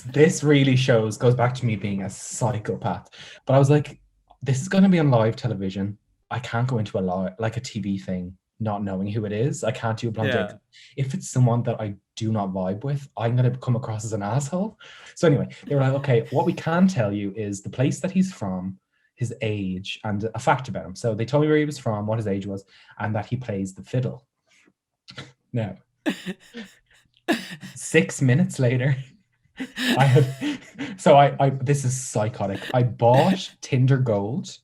This really goes back to me being a psychopath. But I was like, this is going to be on live television. I can't go into a TV thing not knowing who it is. I can't do a blind date. Yeah. If it's someone that I do not vibe with, I'm going to come across as an asshole. So anyway, they were like, okay, what we can tell you is the place that he's from, his age, and a fact about him. So they told me where he was from, what his age was, and that he plays the fiddle. Now, 6 minutes later, I had I this is psychotic. I bought Tinder Gold,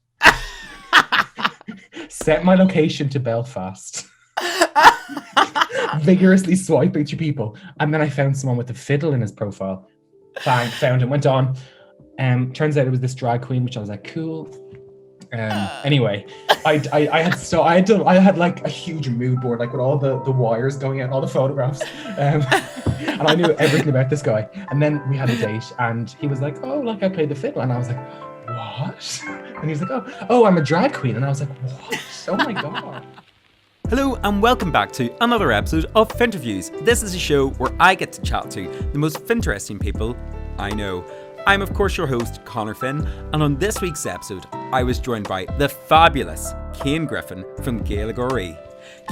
set my location to Belfast, vigorously swiping to people, and then I found someone with a fiddle in his profile. Bang, found him, went on. Turns out it was this drag queen, which I was like, cool. Anyway, I had like a huge mood board, like with all the wires going out, all the photographs, and I knew everything about this guy. And then we had a date, and he was like, "Oh, like I played the fiddle," and I was like, "What?" And he was like, "Oh, I'm a drag queen," and I was like, "What? Oh my god!" Hello and welcome back to another episode of Finnterviews. This is a show where I get to chat to the most Finteresting people I know. I'm of course your host, Connor Finn, and on this week's episode, I was joined by the fabulous Cian Griffin from Gaylgeoirí.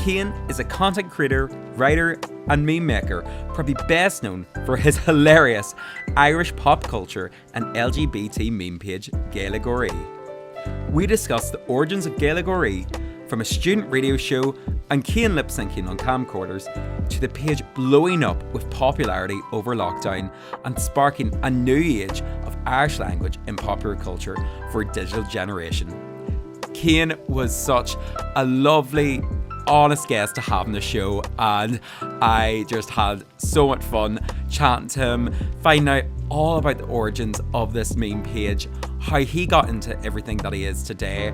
Cian is a content creator, writer, and meme maker, probably best known for his hilarious Irish pop culture and LGBT meme page, Gaylgeoirí. We discussed the origins of Gaylgeoirí, from a student radio show and Cian lip syncing on camcorders to the page blowing up with popularity over lockdown and sparking a new age of Irish language in popular culture for a digital generation. Cian was such a lovely, honest guest to have on the show, and I just had so much fun chatting to him, finding out all about the origins of this meme page, how he got into everything that he is today,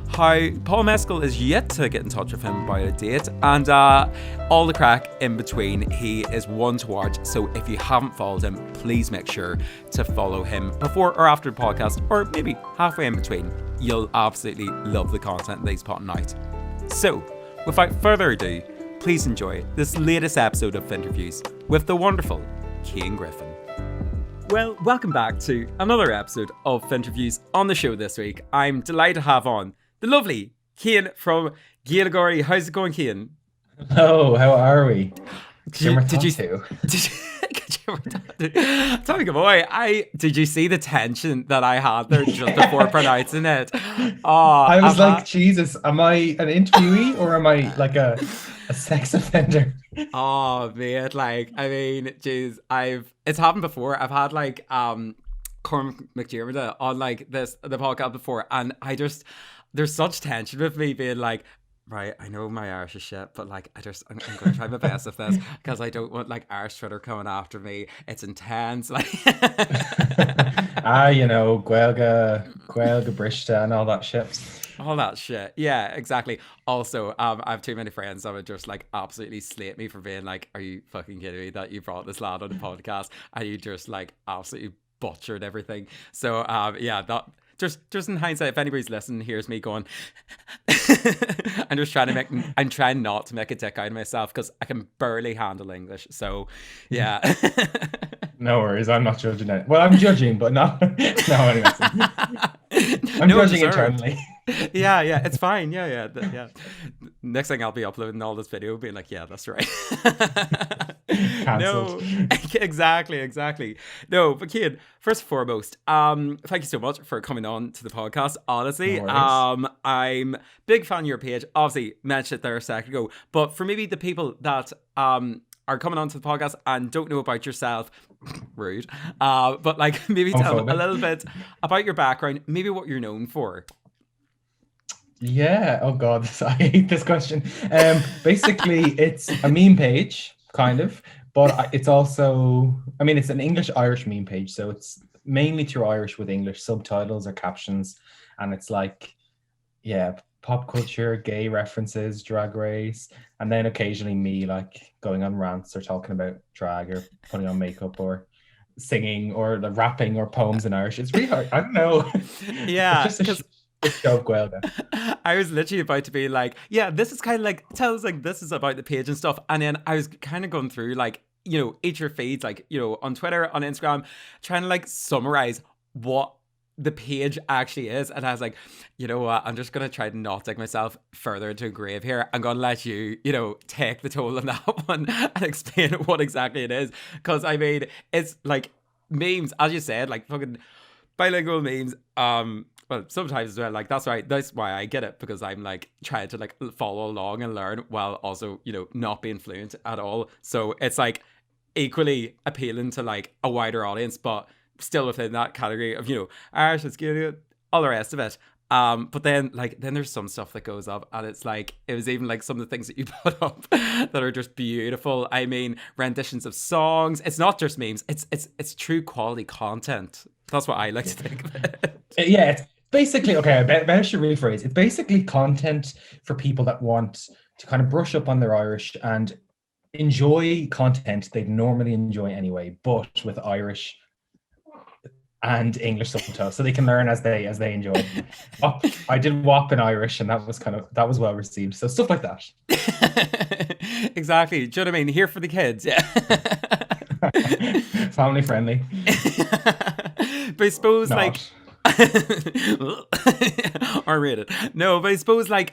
how Paul Mescal is yet to get in touch with him about a date, and all the crack in between. He is one to watch, so if you haven't followed him, please make sure to follow him before or after the podcast, or maybe halfway in between. You'll absolutely love the content that he's putting out. So, without further ado, please enjoy this latest episode of Finnterviews with the wonderful Cian Griffin. Well, welcome back to another episode of Finnterviews. On the show this week, I'm delighted to have on the lovely Cian from Gaylgeoirí. How's it going, Cian? Hello, how are we? Did you talking boy, did you see the tension that I had there just before pronouncing it? I was like, Jesus, am I an interviewee or am I like a sex offender? Oh man, like I mean, geez, it's happened before. I've had like Cormac McDermott on like the podcast before, and there's such tension with me being like, right, I know my Irish is shit, but like I'm going to try my best with this because I don't want like Irish Twitter coming after me. It's intense, like Gaelga Brista and all that shit. All that shit. Yeah, exactly. Also, I have too many friends that would just like absolutely slate me for being like, are you fucking kidding me that you brought this lad on the podcast and you just like absolutely butchered everything. So yeah, that just in hindsight, if anybody's listening, hears me going I'm trying not to make a dick out of myself because I can barely handle English. So yeah. No worries, I'm not judging it. Well, I'm judging, but no anyway. I'm judging internally. Yeah, it's fine. Yeah. Next thing I'll be uploading all this video being like, yeah, that's right. Cancelled. No, exactly. No, but Cian, first and foremost, thank you so much for coming on to the podcast. Honestly, No I'm big fan of your page. Obviously, mentioned it there a second ago, but for maybe the people that are coming onto the podcast and don't know about yourself, rude, but like maybe tell a little bit about your background, maybe what you're known for. Yeah, oh god, I hate this question. Basically it's a meme page, kind of, but it's also, I mean, it's an English-Irish meme page, so it's mainly through Irish with English subtitles or captions, and it's like, yeah, pop culture, gay references, drag race, and then occasionally me like going on rants or talking about drag or putting on makeup or singing or the rapping or poems in Irish. It's really hard. I don't know. Yeah, it's just show of Gaeilge. I was literally about to be like, yeah, this is kind of like, tell us like this is about the page and stuff, and then I was kind of going through like each of your feeds, like, on Twitter, on Instagram, trying to like summarize what the page actually is. And I was like, you know what, I'm just gonna try to not dig myself further into a grave here. I'm gonna let you, take the toll on that one and explain what exactly it is. Because I mean, it's like memes, as you said, like fucking bilingual memes. Well, sometimes as well, like that's why I get it, because I'm like trying to like follow along and learn while also, not being fluent at all. So it's like equally appealing to like a wider audience, but still within that category of, Irish, it's good, all the rest of it. But then there's some stuff that goes up, and it's like, it was even like some of the things that you put up that are just beautiful. I mean, renditions of songs. It's not just memes. It's true quality content. That's what I like to think of it. Yeah, it's basically, okay, I should rephrase. It's basically content for people that want to kind of brush up on their Irish and enjoy content they'd normally enjoy anyway, but with Irish and English subtitles, so they can learn as they enjoy. I did WAP in Irish, and that was well received. So stuff like that. Exactly. Do you know what I mean? Here for the kids. Yeah. Family friendly. But I suppose Not. like R-rated. No, but I suppose like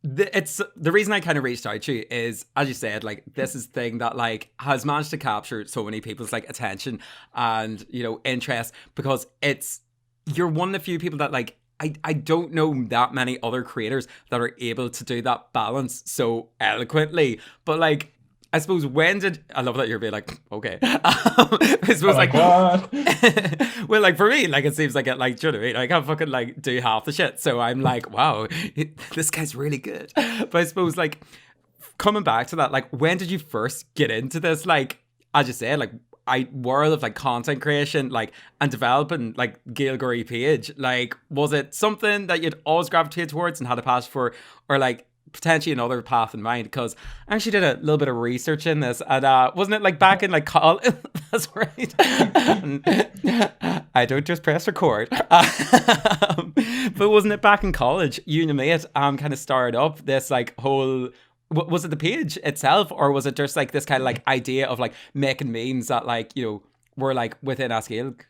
it's the reason I kind of reached out to you is, as you said, like this is the thing that like has managed to capture so many people's like attention and interest, because you're one of the few people that like I don't know that many other creators that are able to do that balance so eloquently. But like, I suppose I love that you're being like, okay. I suppose well, like for me, like it seems like it, like, do you know what I mean? I can't fucking like do half the shit. So I'm like, wow, this guy's really good. But I suppose like coming back to that, like when did you first get into this? Like, as you said, like world of like content creation, like, and developing like Gaylgeoirí page. Like, was it something that you'd always gravitated towards and had a passion for, or like potentially another path in mind? Because I actually did a little bit of research in this, and wasn't it like back in like college? That's right. I don't just press record. But wasn't it back in college, you and your mate kind of started up this like whole, was it the page itself, or was it just like this kind of like idea of like making memes that like were like within Asgaelic?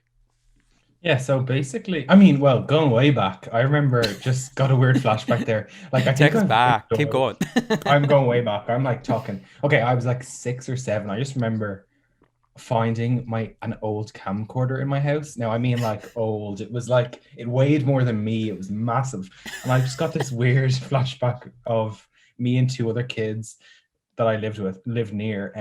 Yeah, so basically, I mean, well, going way back, I remember, just got a weird flashback there. Like, Take us back. Keep going. I'm going way back. I'm like talking. Okay, I was like 6 or 7. I just remember finding an old camcorder in my house. Now, I mean, like old. It was like, it weighed more than me. It was massive. And I just got this weird flashback of me and 2 other kids that I lived near,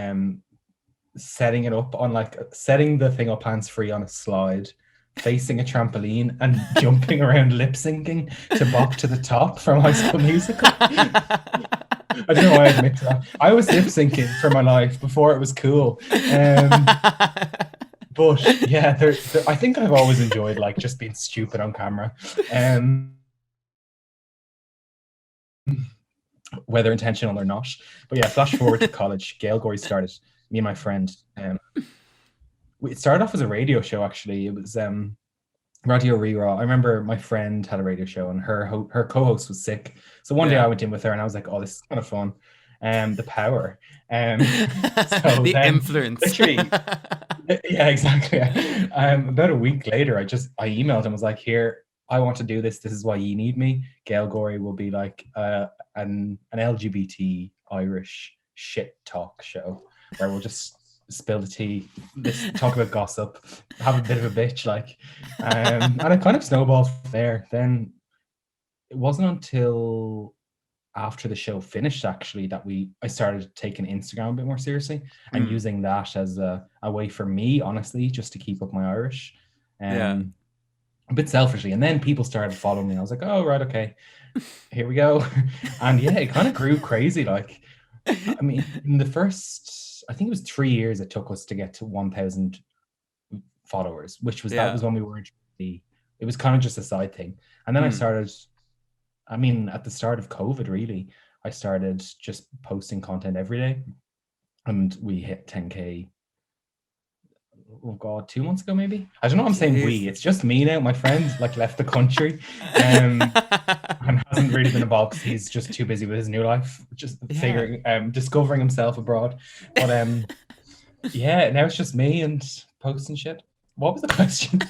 setting it up on setting the thing up hands-free on a slide, facing a trampoline and jumping around lip syncing to Bop to the Top from High School Musical. I don't know why I admit to that. I was lip syncing for my life before it was cool. But yeah, I think I've always enjoyed like just being stupid on camera. Whether intentional or not. But yeah, flash forward to college. Gaylgeoirí started, me and my friend. It started off as a radio show, actually. It was Radio Reraw. I remember my friend had a radio show, and her co-host was sick. So one day I went in with her, and I was like, oh, this is kind of fun. The power. The influence. Literally, yeah, exactly. About a week later, I emailed him, was like, here, I want to do this. This is why you need me. Gaylgeoirí will be like an LGBT Irish shit talk show where we'll just spill the tea, talk about gossip, have a bit of a bitch, like, and it kind of snowballed from there. Then it wasn't until after the show finished, actually, that I started taking Instagram a bit more seriously and using that as a way for me, honestly, just to keep up my Irish. A bit selfishly. And then people started following me. I was like, oh, right, okay, here we go. And yeah, it kind of grew crazy. Like, I mean, in the first, I think it was 3 years it took us to get to 1,000 followers, that was when we weren't really, it was kind of just a side thing. And then I started, I mean, at the start of COVID, really, I started just posting content every day. And we hit 10K, oh God, 2 months ago, maybe? I don't know, I'm saying we. It's just me now. My friend like left the country and hasn't really been involved because he's just too busy with his new life, just discovering himself abroad. But Yeah, now it's just me and posting shit. What was the question?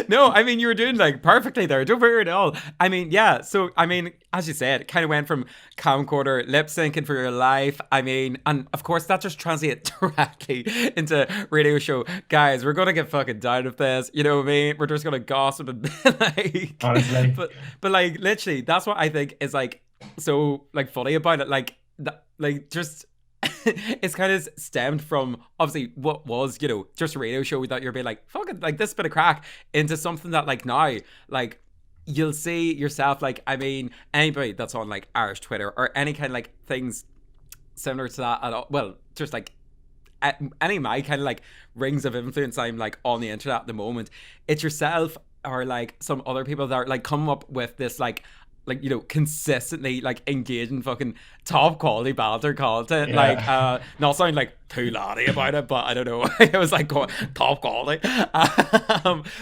No, I mean, you were doing like perfectly there. Don't worry at all. I mean, yeah. So, I mean, as you said, it kind of went from camcorder lip syncing for your life. I mean, and of course, that just translates directly into radio show. Guys, we're going to get fucking down with this. You know what I mean? We're just going to gossip and like, Honestly. but like, literally, that's what I think is like so like funny about it. Like, that, like, just. It's kind of stemmed from obviously what was, you know, just a radio show that you're being like, fucking like this bit of crack into something that like now, like you'll see yourself, like, I mean, anybody that's on like Irish Twitter or any kind of like things similar to that at all, well, just like any of my kind of like rings of influence I'm like on the internet at the moment, it's yourself or like some other people that are like coming up with this like you know, consistently like engaging fucking top quality banter content. Yeah. Like not sounding like too laddie about it, but I don't know. It was like top quality.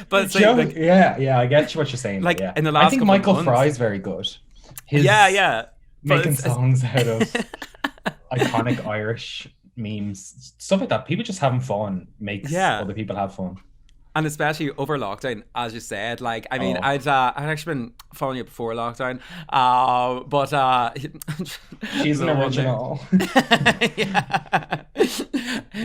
But see, like, yeah, I get what you're saying. like yeah. in the last I think couple of Michael months- Fry's very good. yeah. But Making it's- songs out of iconic Irish memes, stuff like that. People just having fun makes other people have fun. And especially over lockdown, as you said, like, I mean, Oh. I'd actually been following you before lockdown, but She's an no wonder. original.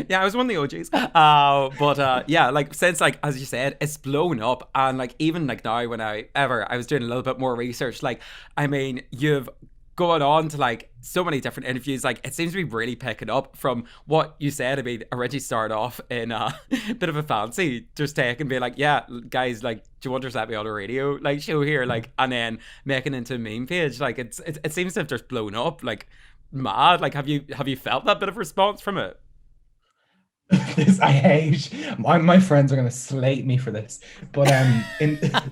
Yeah, I was one of the OGs. But yeah, like since like as you said, it's blown up, and like even like now when I was doing a little bit more research, like I mean, you've going on to like so many different interviews, like it seems to be really picking up from what you said. I mean, originally started off in a bit of a fancy just take and be like, yeah guys, like do you want to set me on a radio like show here, like, and then making into a meme page. Like it seems to have just blown up like mad. Like have you felt that bit of response from it? This I hate. My friends are gonna slate me for this, but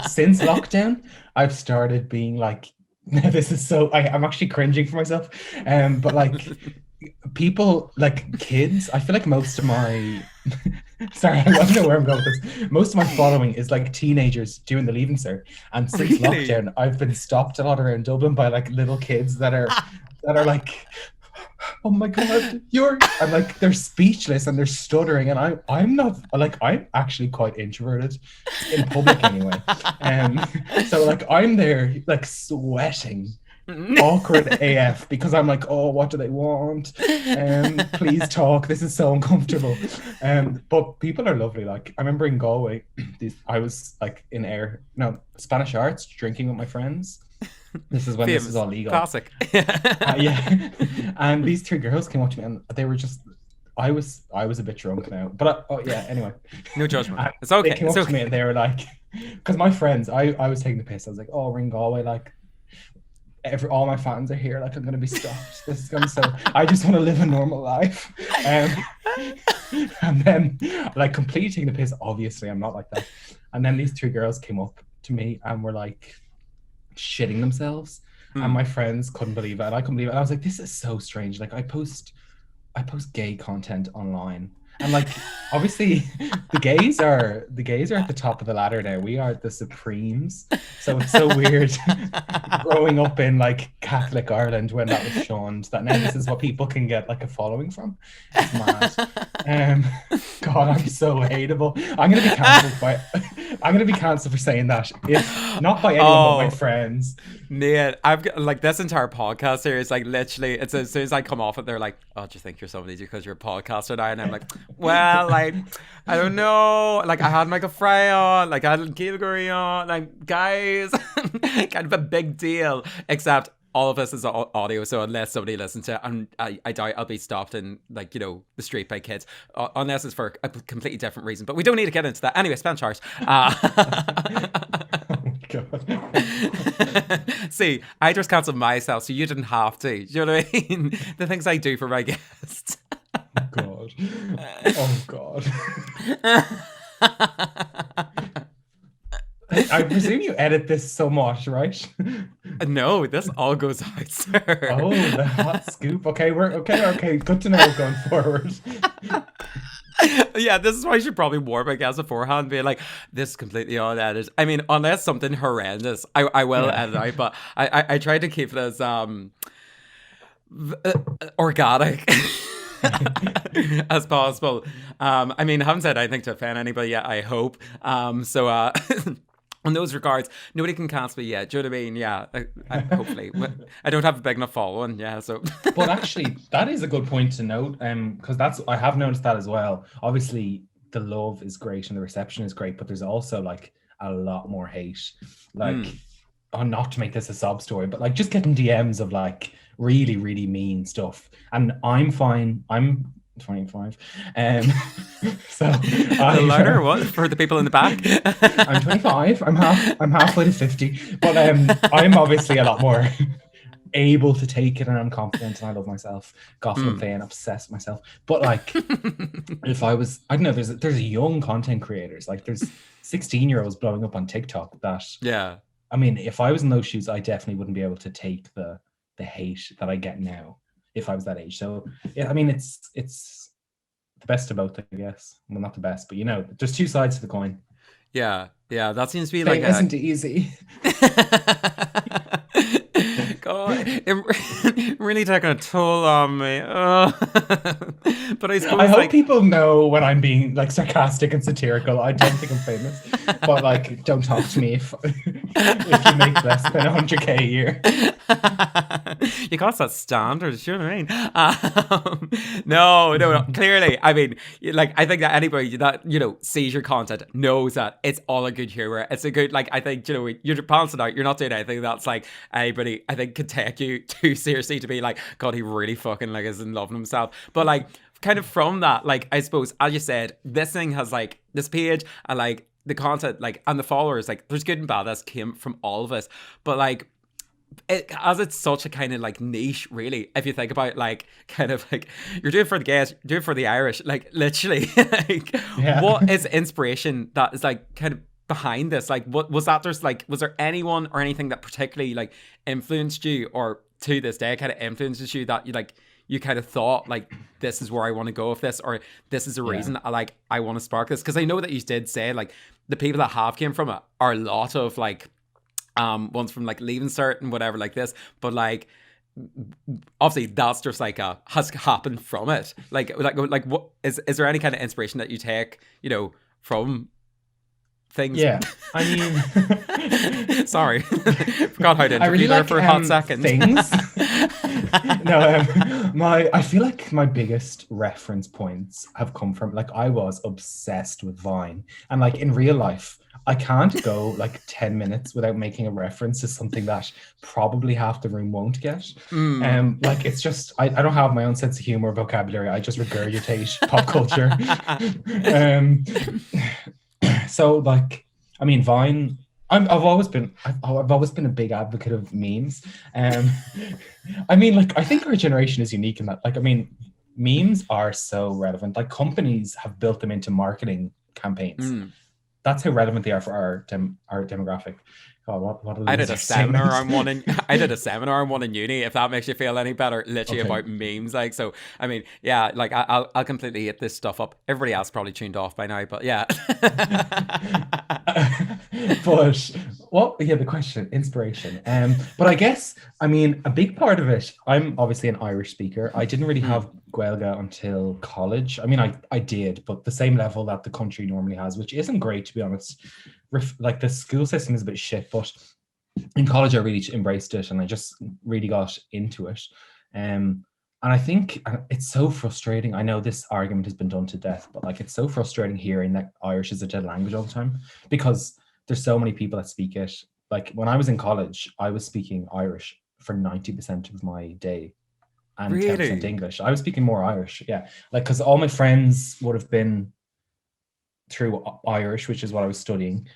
since lockdown, I've started being like, this is so. I'm actually cringing for myself. But like people, like kids, I feel like most of my sorry, I don't know where I'm going with this. Most of my following is like teenagers doing the Leaving Cert, and since Really? lockdown, I've been stopped a lot around Dublin by like little kids that are like, oh my god, I'm like, they're speechless and they're stuttering, and I'm not, like, I'm actually quite introverted in public anyway. So like I'm there like sweating, awkward AF, because I'm like, oh, what do they want? Please talk. This is so uncomfortable. But people are lovely. Like I remember in Galway, I was like in Spanish arts, drinking with my friends. This is when Famous. this is all legal. Classic. Yeah. And these two girls came up to me and they were just, I was a bit drunk now, but anyway. No judgment. And It's okay. They came It's up okay. to me and they were like, because my friends, I was taking the piss. I was like, oh, we're in Galway, like all my fans are here, like I'm gonna be stopped. This is gonna so I just want to live a normal life. And then like completely taking the piss, obviously I'm not like that. And then these two girls came up to me and were like shitting themselves. And my friends couldn't believe it, and I couldn't believe it. And I was like, this is so strange. Like I post gay content online, and like obviously the gays are at the top of the ladder now. We are the supremes. So it's so weird growing up in like Catholic Ireland when that was shunned, that now this is what people can get like a following from. It's mad. God, I'm so hateable. I'm gonna be cancelled for saying that. If not by anyone but my friends. Nate, I've got like this entire podcast here is like literally, it's as soon as I come off it, they're like, oh, do you think you're somebody because you're a podcaster now? And I'm like, well, like, I don't know. Like, I had Michael Fry on, like, I had Gaylgeoirí on, like, guys, kind of a big deal. Except all of this is audio, so unless somebody listens to it, and I doubt I'll be stopped in, like, you know, the street by kids, unless it's for a completely different reason. But we don't need to get into that. Anyway, spend charge. God. See, I just cancelled myself, so you didn't have to. Do you know what I mean? The things I do for my guests. God. Oh God. I presume you edit this so much, right? No, this all goes out, sir. Oh, the hot scoop. Okay, okay. Good to know going forward. Yeah, this is why you should probably warn my guests beforehand, being like, this is completely unedited. I mean, unless something horrendous, I will edit out, but I try to keep it as organic. as possible. I mean, I haven't said anything to offend anybody yet, I hope. So in those regards, nobody can cancel me yet. Do you know what I mean? Yeah, hopefully. I don't have a big enough following, yeah, so. But actually, that is a good point to note, because I have noticed that as well. Obviously, the love is great and the reception is great, but there's also like a lot more hate. Like, not to make this a sob story, but like just getting DMs of like really, really mean stuff. And I'm fine. I'm 25. So the louder what for the people in the back? I'm 25. I'm halfway to 50. But I'm obviously a lot more able to take it, and I'm confident, and I love myself, gossip and fan, obsessed with myself. But like, if I don't know, there's young content creators, like there's 16-year-olds blowing up on TikTok that, yeah. I mean, if I was in those shoes, I definitely wouldn't be able to take the hate that I get now if I was that age. So yeah, I mean, it's the best of both, I guess. Well, not the best, but you know, there's two sides to the coin. Yeah, that seems to be Fame like isn't easy. God, it really taking a toll on me. But I suppose I hope people know when I'm being like sarcastic and satirical. I don't think I'm famous, but like, don't talk to me if you make less than 100k a year. You got that standard, you know what I mean? No. Clearly, I mean, like, I think that anybody that, you know, sees your content knows that it's all a good humor. It's a good, like, I think, you know, you're balancing out. You're not doing anything that's like anybody, I think, could take you too seriously to be like, God, he really fucking like is in love with himself. But like, kind of from that, like, I suppose, as you said, this thing has like this page and like the content, like, and the followers, like, there's good and bad that came from all of us. But like, as it's such a kind of like niche, really, if you think about like kind of like you're doing it for the gays, you're doing it for the Irish, like literally, like what is inspiration that is like kind of behind this? Like, what was that? Was there anyone or anything that particularly like influenced you, or to this day kind of influences you, that you kind of thought like, this is where I want to go with this, or this is a reason I want to spark this? Because I know that you did say like the people that have came from it are a lot of like ones from like Leaving Cert and whatever like this, but like obviously that's just like has happened from it. Like what is there any kind of inspiration that you take, you know, from things? Yeah, I mean, sorry, forgot how to interview there for a hot second. Things. No, I feel like my biggest reference points have come from, like, I was obsessed with Vine, and like in real life, I can't go like 10 minutes without making a reference to something that probably half the room won't get. Like, it's just, I don't have my own sense of humor or vocabulary. I just regurgitate pop culture. So like, I mean, Vine, I've always been a big advocate of memes. I mean, like, I think our generation is unique in that, like, I mean, memes are so relevant. Like, companies have built them into marketing campaigns. That's how relevant they are for our demographic. God, what I did a seminar on one in uni, if that makes you feel any better, literally about memes. Like, so I mean, yeah, like I'll completely hit this stuff up. Everybody else probably tuned off by now, but yeah. But the question, inspiration. But I guess, I mean, a big part of it, I'm obviously an Irish speaker. I didn't really have Gaeilge until college. I mean, I did, but the same level that the country normally has, which isn't great, to be honest. Like, the school system is a bit shit, but in college I really embraced it, and I just really got into it. And I think it's so frustrating. I know this argument has been done to death, but like, it's so frustrating hearing that Irish is a dead language all the time, because there's so many people that speak it. Like, when I was in college, I was speaking Irish for 90% of my day and 10% English. I was speaking more Irish, yeah. Like, because all my friends would have been through Irish, which is what I was studying.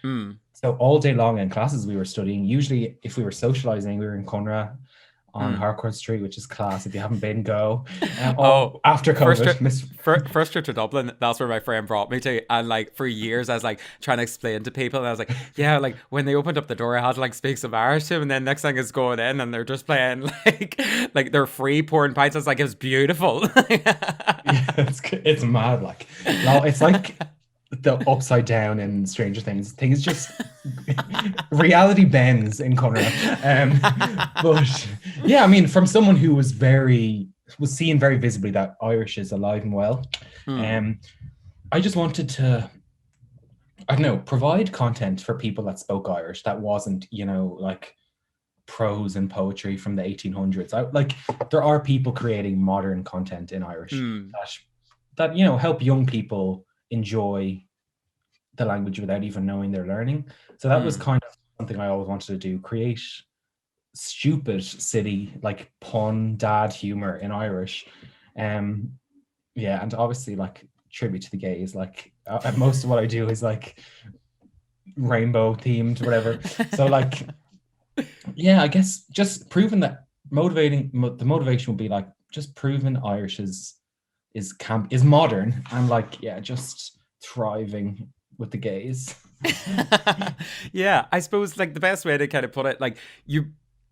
So all day long in classes we were studying. Usually, if we were socializing, we were in Conra on Harcourt Street, which is class. If you haven't been, go. After COVID, first trip to Dublin, that's where my friend brought me to, and like for years I was like trying to explain to people, and I was like, yeah, like when they opened up the door, I had to like speak some Irish to them, and then next thing is going in, and they're just playing like they're free pouring pints. It's like, it was beautiful. Yeah, it's mad. Like, it's like the upside down in Stranger Things. Things just reality bends in Conrad. But yeah, I mean, from someone who was very was seeing very visibly that Irish is alive and well. I just wanted to, I don't know, provide content for people that spoke Irish that wasn't, you know, like prose and poetry from the 1800s. There are people creating modern content in Irish that, you know, help young people enjoy the language without even knowing they're learning. So that was kind of something I always wanted to do, create stupid, silly, like pun, dad humor in Irish. Yeah, and obviously like tribute to the gays. Like most of what I do is like rainbow themed, whatever. So like, yeah, I guess just proving that the motivation would be like just proving Irish is modern and like, yeah, just thriving with the gays. Yeah, I suppose like the best way to kind of put it, like you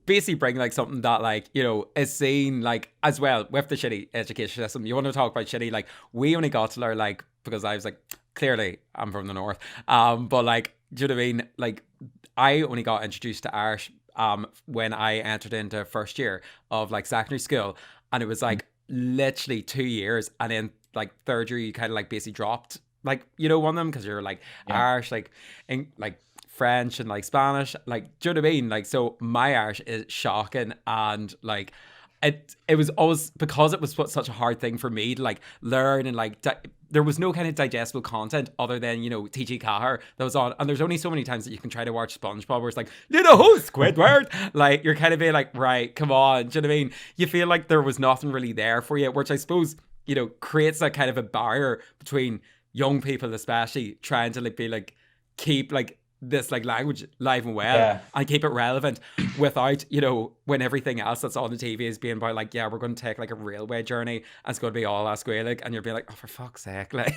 basically bring like something that like, you know, is seen like as well with the shitty education system. You want to talk about shitty, like we only got to learn like, because I was like, clearly I'm from the north, but like, do you know what I mean? Like I only got introduced to Irish when I entered into first year of like secondary school, and it was like literally 2 years, and then like third year you kind of like basically dropped like, you know, one of them because you're like Irish, like in like French and like Spanish, like, do you know what I mean? Like, so my Irish is shocking, and like it was always, because it was such a hard thing for me to like learn, and like there was no kind of digestible content other than, you know, TG Cahir that was on, and there's only so many times that you can try to watch SpongeBob where it's like, little ho Squidward, like you're kind of being like, right, come on, do you know what I mean? You feel like there was nothing really there for you, which I suppose, you know, creates that kind of a barrier between young people, especially trying to like be like keep like this like language live and well and keep it relevant without, you know, when everything else that's on the TV is being about like, yeah, we're going to take like a railway journey and it's going to be all Gaelic, and you're being like, oh, for fuck's sake, like.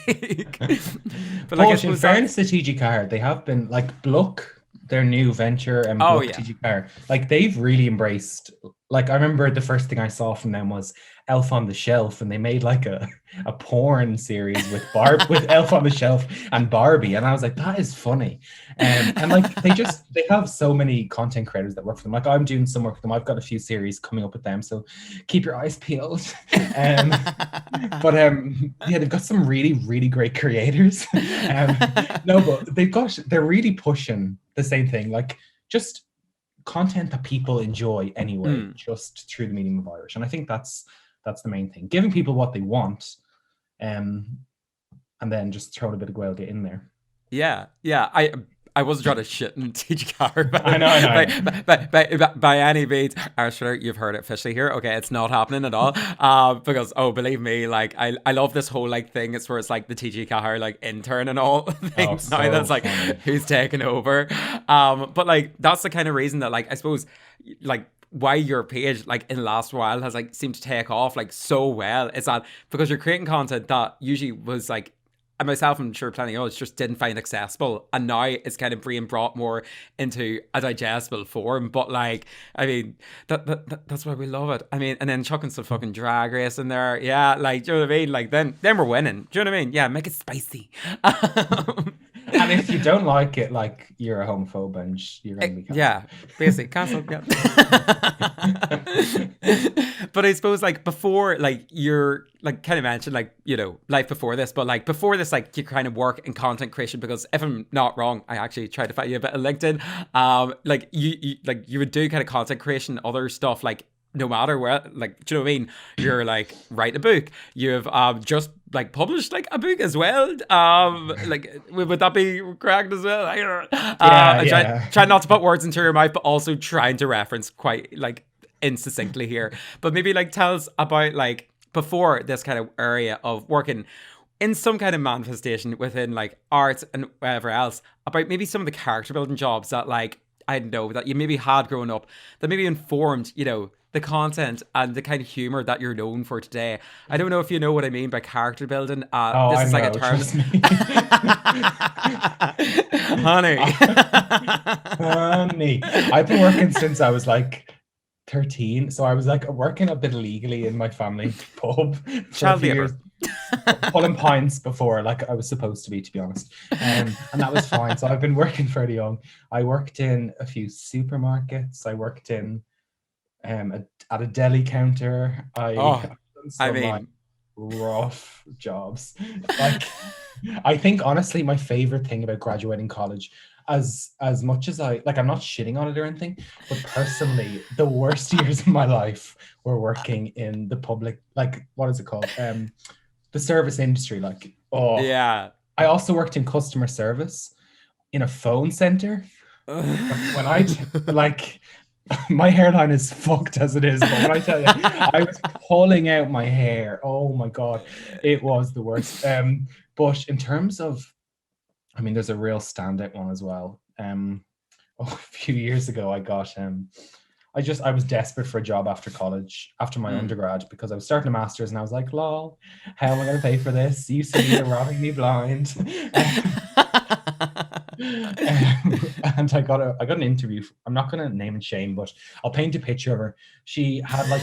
But like, in fairness to TG Cahir, they have been like Gluck, their new venture, and TG Cahir, like they've really embraced. Like I remember the first thing I saw from them was Elf on the Shelf, and they made like a porn series with with Elf on the Shelf and Barbie, and I was like, that is funny. And like they have so many content creators that work for them. Like I'm doing some work with them. I've got a few series coming up with them, so keep your eyes peeled. But yeah, they've got some really, really great creators. No, but they're really pushing the same thing, like just content that people enjoy anyway, just through the medium of Irish. And I think that's the main thing, giving people what they want, and then just throwing a bit of Gaeilge in there. Yeah, I wasn't trying to shit and teach Cahir. I know. By any means, Arthur, you've heard it officially here. Okay, it's not happening at all. Because believe me, like I love this whole like thing. It's where it's like the TG Cahir like intern and all things. So now that's like funny. Who's taking over. But like that's the kind of reason that like I suppose like why your page like in the last while has like seemed to take off like so well is that because you're creating content that usually was like, and myself, I'm sure plenty of others just didn't find accessible, and now it's kind of being brought more into a digestible form. But like, I mean, that's why we love it. I mean, and then chucking some fucking Drag Race in there, yeah, like, do you know what I mean? Like, then we're winning. Do you know what I mean? Yeah, make it spicy. And if you don't like it, like you're a homophobe and you're going to be cancelled. Yeah, basically cancelled. Yeah. But I suppose like before, like you're like kind of mentioned like, you know, life before this, but like before this, like you kind of work in content creation, because if I'm not wrong, I actually tried to find you a bit of LinkedIn. Like you would do kind of content creation, other stuff, like no matter where, like, do you know what I mean? You're like, write a book. You've just like published like a book as well. Like, would that be correct as well? Try not to put words into your mouth, but also trying to reference quite like insuccinctly here. But maybe like tell us about like before this kind of area of working in some kind of manifestation within like art and whatever else, about maybe some of the character building jobs that like, I know that you maybe had growing up that maybe informed, you know, the content and the kind of humor that you're known for today. I don't know if you know what I mean by character building. This is like a term. Honey. Honey. I've been working since I was like 13. So I was like working a bit illegally in my family pub for a few years. Pulling pints before like I was supposed to be honest, and that was fine. So I've been working fairly young. I worked in a few supermarkets. I worked in at a deli counter. I some like mean, rough jobs. Like, I think honestly, my favorite thing about graduating college, as much as I'm not shitting on it or anything, but personally, the worst years of my life were working in the public, like, what is it called? The service industry. Like, oh, yeah. I also worked in customer service in a phone center. When like, my hairline is fucked as it is, but when I tell you, I was pulling out my hair. Oh my God, it was the worst. But in terms of, I mean, there's a real standout one as well. A few years ago, I was desperate for a job after college, after my undergrad, because I was starting a master's, and I was like, lol, how am I going to pay for this? UCD are robbing me blind. And I got an interview. I'm not going to name and shame, but I'll paint a picture of her. She had like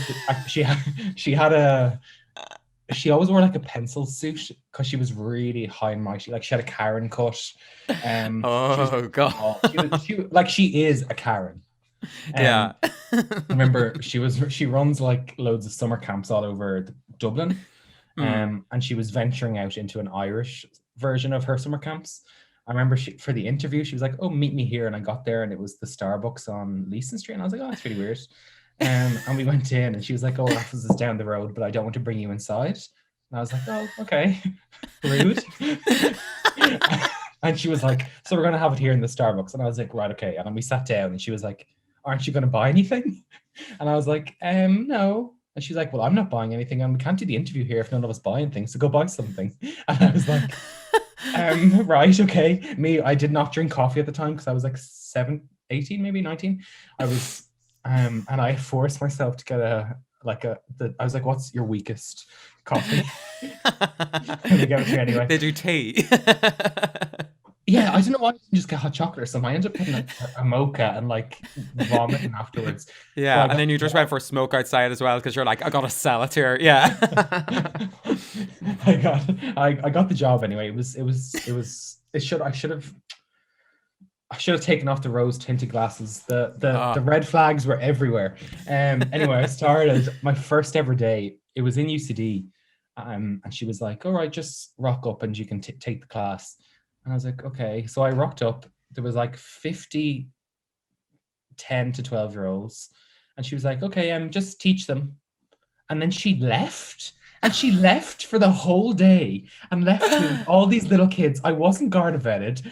she always wore like a pencil suit because she was really high and mighty. Like, she had a Karen cut. Oh God. She is a Karen. Yeah. I remember she runs like loads of summer camps all over Dublin. And she was venturing out into an Irish version of her summer camps. I remember for the interview, she was like, "Oh, meet me here," and I got there, and it was the Starbucks on Leeson Street, and I was like, "Oh, that's really weird." And we went in, and she was like, "Oh, office is down the road, but I don't want to bring you inside." And I was like, "Oh, okay, rude." And she was like, "So we're gonna have it here in the Starbucks," and I was like, "Right, okay." And then we sat down, and she was like, "Aren't you gonna buy anything?" And I was like, "No." And she's like, "Well, I'm not buying anything, and we can't do the interview here if none of us buy anything. So go buy something." And I was like, right, okay. I did not drink coffee at the time because I was like 18, maybe 19. I was, and I forced myself to get I was like, "What's your weakest coffee?" And they gave it to me anyway. They do tea. Yeah, I don't know why I didn't just get hot chocolate or something. I ended up getting a mocha and like vomiting afterwards. Yeah, and then you just went for a smoke outside as well because you're like, "I gotta sell it here." Yeah. I got the job anyway. I should have taken off the rose tinted glasses. The red flags were everywhere. Anyway, I started my first ever day. It was in UCD, and she was like, "All right, just rock up and you can take the class." And I was like, "Okay." So I rocked up. There was like 50 10 to 12-year-olds, and she was like, "Okay, just teach them." And then she left. And she left for the whole day and left me with all these little kids. I wasn't guard vetted.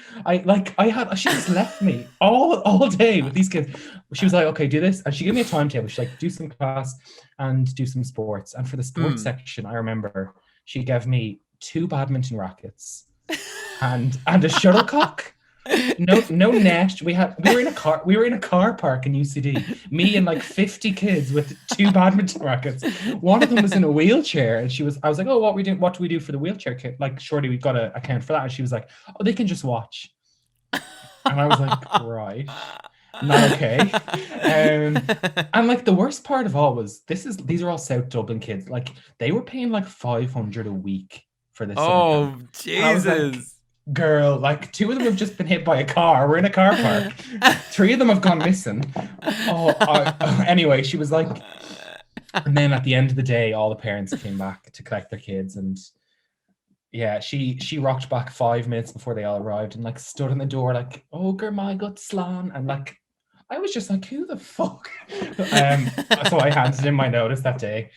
She just left me all day with these kids. She was like, "Okay, do this." And she gave me a timetable. She's like, "Do some class and do some sports." And for the sports section, I remember she gave me 2 badminton rackets and a shuttlecock. No net. We were in a car park in UCD. Me and like 50 kids with 2 badminton rackets. One of them was in a wheelchair, and I was like, "Oh, what do we do for the wheelchair kid? Like, surely we've got to account for that." And she was like, "Oh, they can just watch." And I was like, "Right, not okay." And like the worst part of all was these are all South Dublin kids. Like, they were paying like 500 a week for this. Oh, Jesus. Girl, like 2 of them have just been hit by a car. We're in a car park. 3 of them have gone missing. Anyway, she was like, and then at the end of the day, all the parents came back to collect their kids, and yeah, she rocked back 5 minutes before they all arrived and like stood in the door like, "Oh, girl, my gut slán," and like I was just like, "Who the fuck?" So I handed in my notice that day.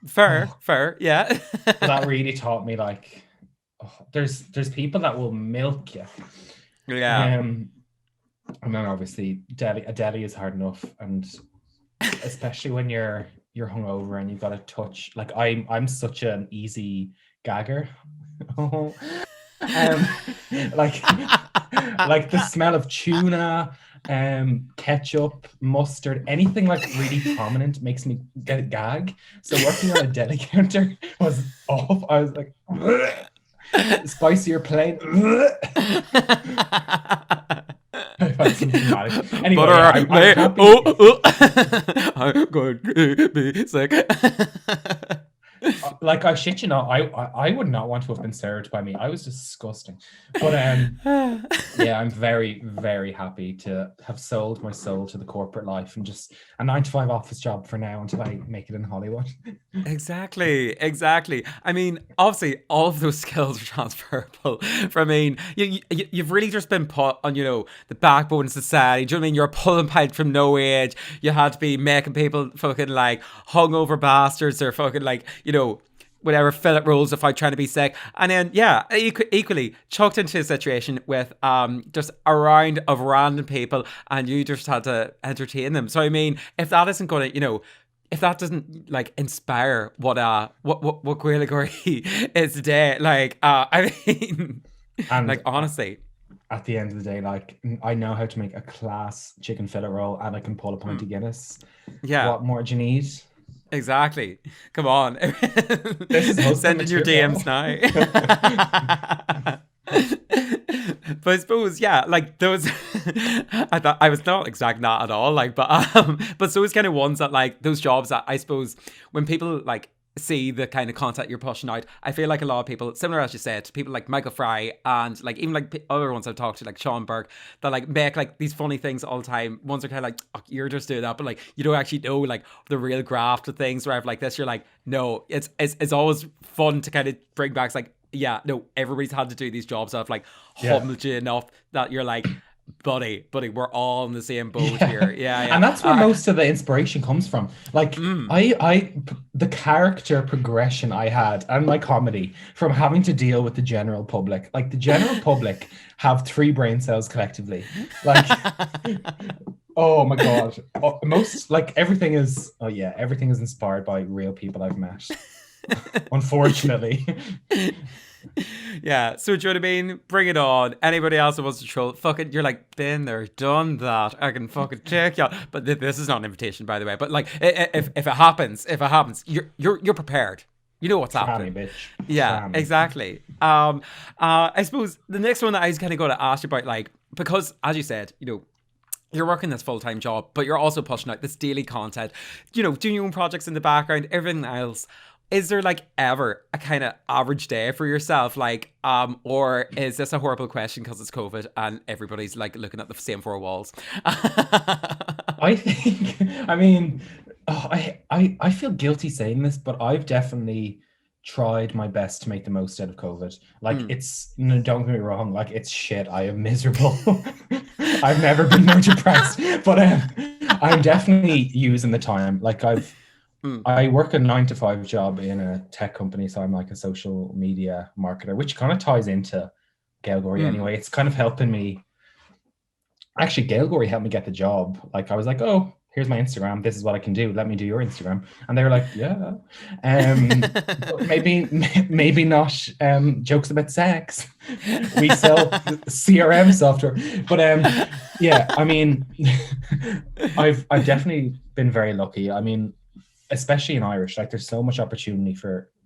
Fair, yeah. That really taught me like, there's people that will milk you. Yeah. And then obviously a deli is hard enough, and especially when you're hungover and you've got to touch. Like, I'm such an easy gagger. Like the smell of tuna, ketchup, mustard, anything like really prominent makes me get a gag. So working on a deli counter was off. I was like, spicier plain. Anyway, I'm happy. I'm going to be sick. Like, I shit you not, I would not want to have been served by me. I was disgusting. But yeah, I'm very, very happy to have sold my soul to the corporate life and just a 9 to 5 office job for now until I make it in Hollywood. Exactly. I mean, obviously, all of those skills are transferable. I mean, you've really just been put on, the backbone of society. Do you know what I mean? You're pulling pipe from no age. You had to be making people fucking like hungover bastards or fucking like, whatever fillet rolls if I'm trying to be sick. And then, yeah, equally chucked into a situation with just a round of random people and you just had to entertain them. So, I mean, if that isn't going to, if that doesn't like inspire what Gaylgeoirí is today, like I mean, And like honestly, at the end of the day, like, I know how to make a class chicken fillet roll and I can pull a pint of Guinness. yeah, What more do you need? exactly. Come on, This is send in your DMs now. But I suppose, yeah, like those, I thought I was not exact that at all, like, but those kind of ones that like those jobs that I suppose when people like see the kind of content you're pushing out, I feel like a lot of people, similar as you said, people like Michael Fry and like even like other ones I've talked to, like Sean Burke, that like make like these funny things all the time. Ones are kind of like, oh, you're just doing that, but like you don't actually know like the real graft of things. Where I've like this, you're like, no, it's always fun to kind of bring back. It's like, yeah, no, everybody's had to do these jobs that have like humbled you enough that you're like, buddy, we're all in the same boat here. Yeah. And that's where most of the inspiration comes from. Like, the character progression I had and my comedy from having to deal with the general public. Like, the general public have 3 brain cells collectively. Like, oh my God. Most, like, everything is inspired by real people I've met. Unfortunately. Yeah, so do you know what I mean? Bring it on. Anybody else that wants to troll, fucking, you're like, been there, done that. I can fucking take you. But this is not an invitation, by the way. But like, if it happens, you're prepared. You know what's happening. Bitch. Yeah, exactly. I suppose the next one that I was kind of going to ask you about, like, because as you said, you're working this full-time job, but you're also pushing out this daily content, doing your own projects in the background, everything else. Is there like ever a kind of average day for yourself? Like, or is this a horrible question because it's COVID and everybody's like looking at the same 4 walls? I think, I mean, I feel guilty saying this, but I've definitely tried my best to make the most out of COVID. Like, it's, no, don't get me wrong, like, it's shit. I am miserable. I've never been more depressed, but I'm definitely using the time. Like, I work a 9 to 5 job in a tech company, so I'm like a social media marketer, which kind of ties into Gaylgeoirí anyway. It's kind of helping me. Actually, Gaylgeoirí helped me get the job. Like, I was like, oh, here's my Instagram. This is what I can do. Let me do your Instagram. And they were like, yeah. Maybe not jokes about sex. We sell CRM software. But yeah, I mean, I've definitely been very lucky. I mean, especially in Irish, like, there's so much opportunity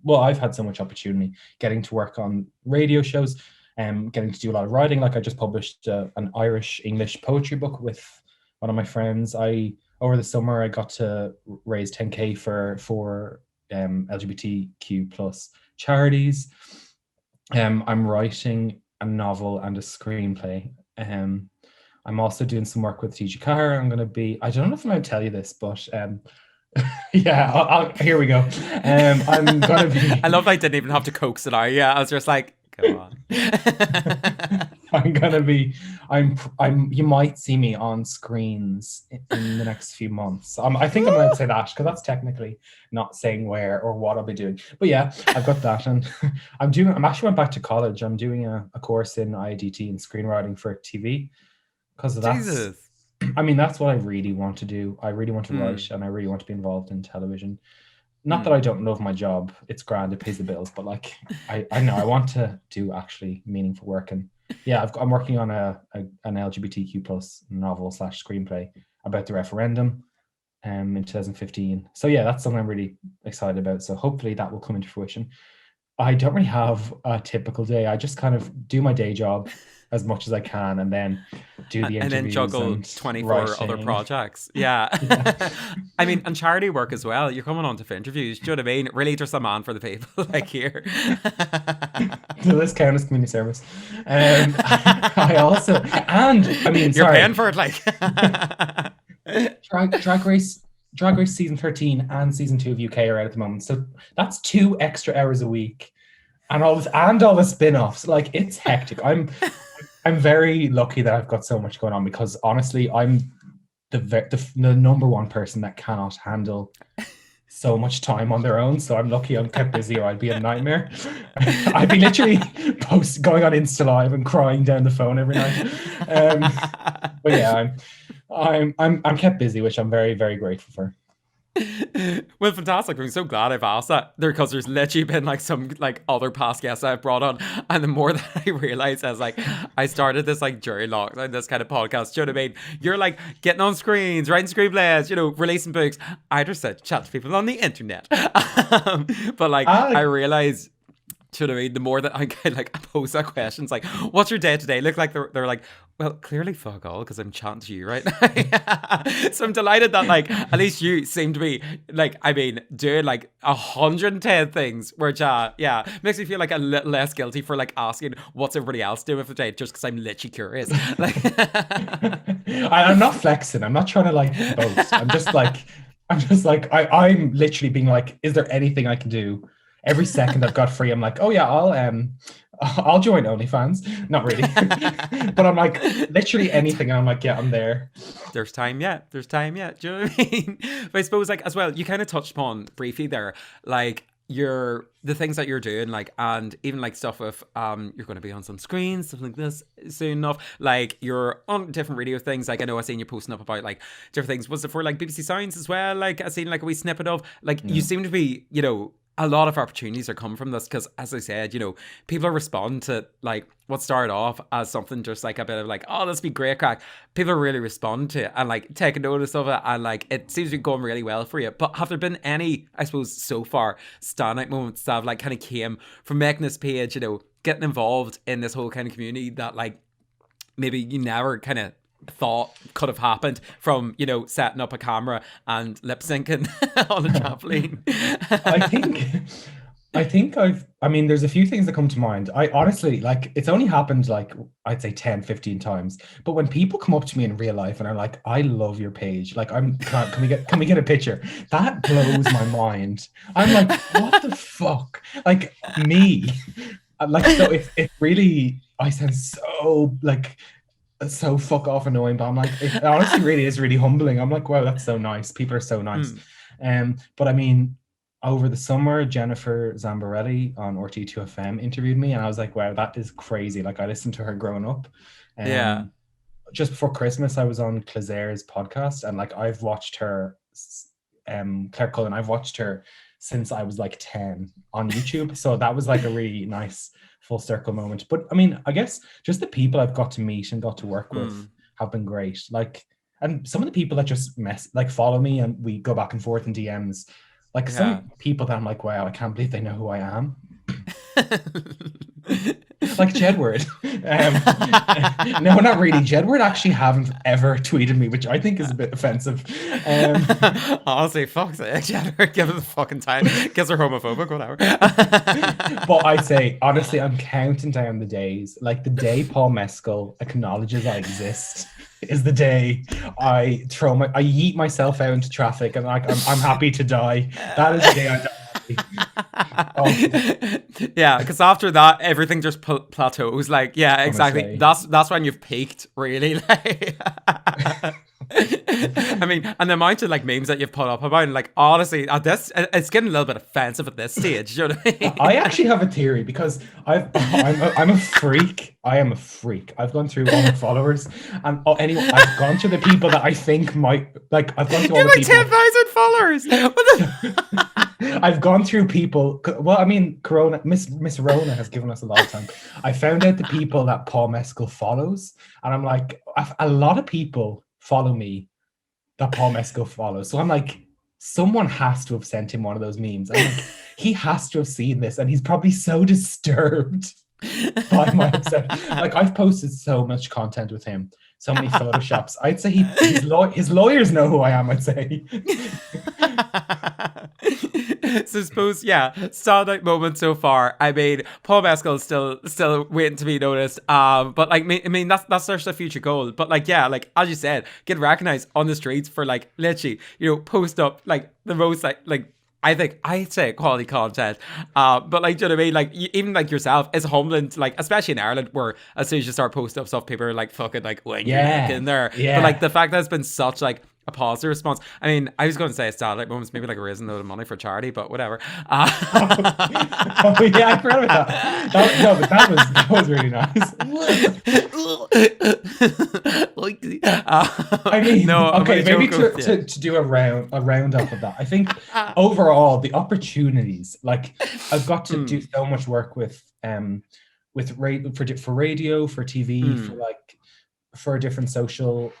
I've had so much opportunity getting to work on radio shows, getting to do a lot of writing. Like, I just published an Irish English poetry book with one of my friends. Over the summer I got to raise 10k for LGBTQ plus charities. I'm writing a novel and a screenplay. I'm also doing some work with TG Carr. I don't know if I'm going to tell you this, but yeah, here we go. I'm gonna be. I love I didn't even have to coax it out. Yeah, I was just like, come on. I'm gonna be. You might see me on screens in the next few months. I think I'm gonna say that because that's technically not saying where or what I'll be doing. But yeah, I've got that, and I'm actually went back to college. I'm doing a course in IDT and screenwriting for TV because of that. Jesus. I mean, that's what I really want to do. I really want to write, and I really want to be involved in television. Not that I don't love my job. It's grand. It pays the bills. But like, I know I want to do actually meaningful work. And yeah, I'm working on an LGBTQ plus novel / screenplay about the referendum in 2015. So yeah, that's something I'm really excited about. So hopefully that will come into fruition. I don't really have a typical day. I just kind of do my day job. as much as I can, and then do the interviews and then juggle and 24 other writing. projects. Yeah. Yeah. I mean, and charity work as well. You're coming on to Finnterviews. Do you know what I mean? Really just a man for the people like here. Does this count as community service? I also, and I mean, You're sorry, paying for it, like. Drag Race season 13 and season 2 of UK are out at the moment, so that's 2 extra hours a week, and all the spin-offs. Like, it's hectic. I'm very lucky that I've got so much going on, because honestly, I'm the number one person that cannot handle so much time on their own. So I'm lucky I'm kept busy, or I'd be a nightmare. I'd be literally going on Insta Live and crying down the phone every night. But yeah, I'm kept busy, which I'm very, very grateful for. Well, fantastic. I'm so glad I've asked that there, because there's literally been like some like other past guests I've brought on, and the more that I realize, as like I started this like during lockdown, this kind of podcast, you know what I mean? You're like getting on screens, writing screenplays, you know, releasing books. I just said chat to people on the internet. But like I realize, do you know what I mean? The more that I get like pose that questions like, what's your day to day look like? They're like, well, clearly fuck all, because I'm chatting to you right now. So I'm delighted that like at least you seem to be like, I mean, doing like 110 things, which yeah, makes me feel like a little less guilty for like asking what's everybody else doing with the day, just because I'm literally curious. Like, I'm not flexing. I'm not trying to like boast. I'm just like I'm literally being like, is there anything I can do? Every second I've got free, I'm like, oh yeah, I'll join OnlyFans. Not really. But I'm like, literally anything. And I'm like, yeah, I'm there. There's time yet. Do you know what I mean? But I suppose like as well, you kind of touched upon briefly there, like the things that you're doing, like, and even like stuff with you're going to be on some screens, stuff like this soon enough, like you're on different radio things. Like I know I seen you posting up about like different things. Was it for like BBC Sounds as well? Like I seen like a wee snippet of like you seem to be, you know, a lot of opportunities are coming from this, because as I said, you know, people are responding to like what started off as something just like a bit of like, oh, this be great crack. People are really responding to it and like taking notice of it, and like it seems to be going really well for you. But have there been any, I suppose, so far standout moments that have like kind of came from making this page, you know, getting involved in this whole kind of community that like maybe you never kind of thought could have happened, from, you know, setting up a camera and lip syncing on a trampoline? I mean, there's a few things that come to mind. I honestly, like, it's only happened like, I'd say 10, 15 times. But when people come up to me in real life and are like, I love your page, like, can we get a picture? That blows my mind. I'm like, what the fuck? Like, me. Like, so it really, I sound so like, so fuck off annoying, but I'm like, it honestly really is really humbling. I'm like, wow, that's so nice. People are so nice. But I mean, over the summer, Jennifer Zambarelli on RT2FM interviewed me, and I was like, wow, that is crazy. Like, I listened to her growing up. Yeah. Just before Christmas, I was on Claire's podcast, and like, I've watched her, Claire Cullen, I've watched her since I was like 10 on YouTube. So that was like a really nice full circle moment. But I mean, I guess just the people I've got to meet and got to work with have been great. Like, and some of the people that just follow me and we go back and forth in DMs, like some people that I'm like, wow, I can't believe they know who I am. Like Jedward. No, not really. Jedward actually haven't ever tweeted me, which I think is a bit offensive. Honestly, fuck's sake, Jedward, give it the fucking time. Guess they're homophobic, whatever. But I'd say, honestly, I'm counting down the days. Like the day Paul Mescal acknowledges I exist is the day I yeet myself out into traffic and like I'm happy to die. That is the day I die. Yeah, because after that everything just plateaus. Like, yeah, exactly. That's when you've peaked, really. Like, I mean, and the amount of like memes that you've put up about, like, honestly, at this, it's getting a little bit offensive at this stage. You know what I mean? I actually have a theory, because I'm a freak. I am a freak. I've gone through all my followers, and anyway, I've gone through the people that I think might like. I've gone through all the people. 10,000 followers. I've gone through people. Well, I mean, Corona, Miss Rona has given us a lot of time. I found out the people that Paul Mescal follows, and I'm like, a lot of people follow me that Paul Mescal follows. So I'm like, someone has to have sent him one of those memes. I'm like, he has to have seen this, and he's probably so disturbed. by my upset. Like, I've posted so much content with him, so many photoshops. I'd say his lawyers know who I am, I'd say. So I suppose, yeah, standout moment so far. I mean, Paul Mescal is still waiting to be noticed. But like, I mean, that's sort of future goal. But like, yeah, like as you said, get recognized on the streets for like literally, post up like the most like. I think I'd say quality content, but like, do you know what I mean? Like, even like yourself, it's humbling, to, like, especially in Ireland, where as soon as you start posting up stuff, people are like, "Fucking like, when you look in there." Yeah. But like the fact that it's been such like a positive response. I mean, I was going to say a standout moments, maybe like a raising load of money for charity, but whatever. Oh, yeah, I forgot about that. But that was really nice. I mean, no, okay, maybe to do a roundup of that. I think overall the opportunities, like, I've got to do so much work with for radio, for TV, for different social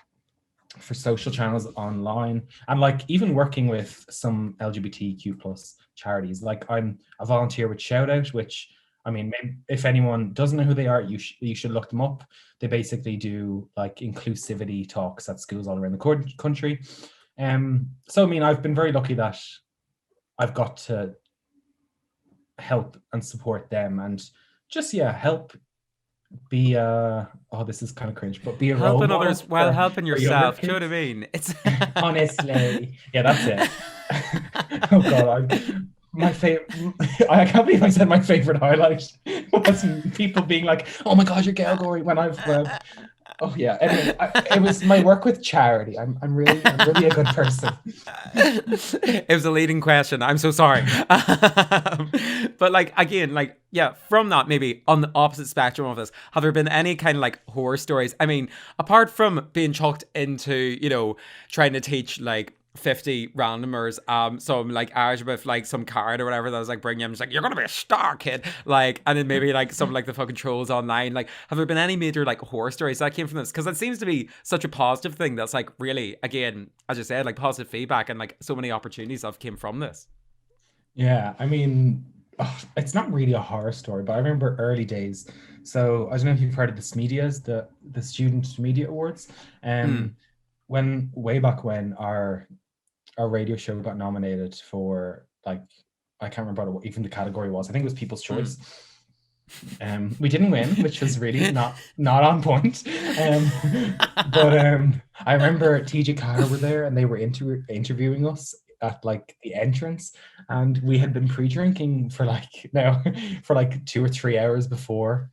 channels online, and like even working with some LGBTQ plus charities. Like, I'm a volunteer with Shout Out, which, I mean, maybe if anyone doesn't know who they are, you should look them up. They basically do like inclusivity talks at schools all around the country. So I mean, I've been very lucky that I've got to help and support them, and just help be this is kind of cringe, but be a role helping model others while helping yourself. Do you know what I mean? It's honestly, yeah, that's it. Oh god, my favorite. I can't believe I said my favorite highlight was people being like, "Oh my god, you're Gaylgeoirí," when I've. Oh yeah. Anyway, it was my work with charity. I'm really a good person. It was a leading question. I'm so sorry. But like, again, like, yeah, from that, maybe on the opposite spectrum of this, have there been any kind of like horror stories? I mean, apart from being chucked into, trying to teach like 50 randomers some like Irish with like some card or whatever that was like bringing him, just like, "You're gonna be a star, kid," like, and then maybe like some like the fucking trolls online, like, have there been any major like horror stories that came from this? Because it seems to be such a positive thing that's like really, again, as you said, like positive feedback, and like so many opportunities have came from this. Yeah, I mean, it's not really a horror story, but I remember early days. So I don't know if you've heard of the SMedias, the Student Media Awards. When way back when our radio show got nominated for, like, I can't remember what even the category was. I think it was People's Choice. We didn't win, which was really not on point. But I remember TJ Carter were there, and they were interviewing us at like the entrance, and we had been pre-drinking for like 2 or 3 hours before.